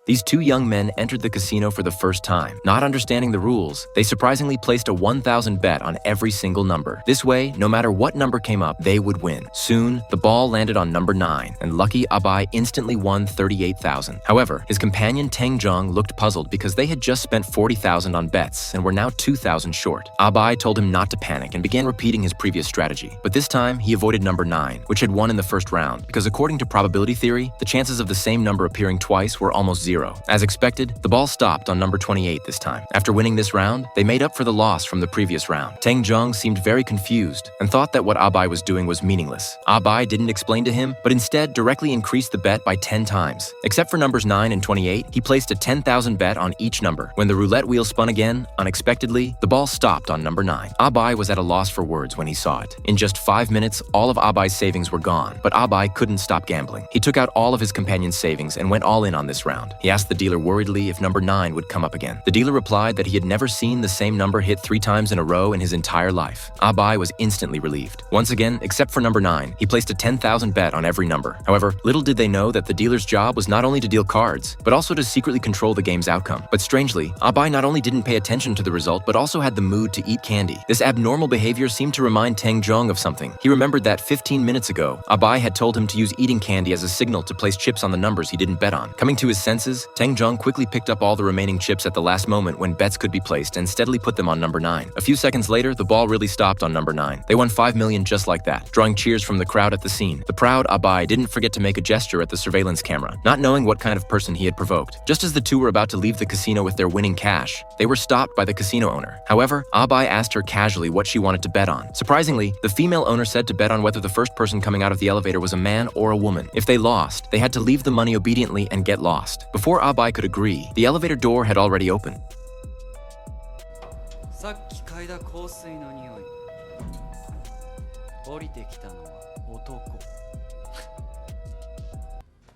These two young men entered the casino for the first time. Not understanding the rules, they surprisingly placed a 1,000 bet on every single number. This way, no matter what number came up, they would win. Soon, the ball landed on number 9, and lucky Abai instantly won 38,000. However, his companion Teng Zhong looked puzzled because they had just spent 40,000 on bets and were now 2,000 short. Abai told him not to panic and began repeating his previous strategy. But this time, he avoided number 9, which had won in the first round, because according to probability theory, the chances of the same number appearing twice were almost zero. As expected, the ball stopped on number 28 this time. After winning this round, they made up for the loss from the previous round. Teng Zhong seemed very confused and thought that what Abai was doing was meaningless. Abai didn't explain to him, but instead directly increased the bet by 10 times. Except for numbers 9 and 28, he placed a 10,000 bet on each number. When the roulette wheel spun again, unexpectedly, the ball stopped on number 9. Abai was at a loss for words when he saw it. In just 5 minutes, all of Abai's savings were gone, but Abai couldn't stop gambling. He took out all of his companion's savings and went all in on this round. He asked the dealer worriedly if number 9 would come up again. The dealer replied that he had never seen the same number hit 3 times in a row in his entire life. Abai was instantly relieved. Once again, except for number 9, he placed a 10,000 bet on every number. However, little did they know that the dealer's job was not only to deal cards, but also to secretly control the game's outcome. But strangely, Abai not only didn't pay attention to the result, but also had the mood to eat candy. This abnormal behavior seemed to remind Teng Zhong of something. He remembered that 15 minutes ago, Abai had told him to use eating candy as a signal to place chips on the numbers he didn't bet on. Coming to his senses, Teng Zhong quickly picked up all the remaining chips at the last moment when bets could be placed and steadily put them on number 9. A few seconds later, the ball really stopped on number 9. They won 5 million just like that, drawing cheers from the crowd at the scene. The proud Abai didn't forget to make a gesture at the surveillance camera, not knowing what kind of person he had provoked. Just as the two were about to leave the casino with their winning cash, they were stopped by the casino owner. However, Abai asked her casually what she wanted to bet on. Surprisingly, the female owner said to bet on whether the first person coming out of the elevator was a man or a woman. If they lost, they had to leave the money obediently and get lost. Before Abai could agree, the elevator door had already opened. さっき嗅いだ香水の匂い。降りてきたのは男。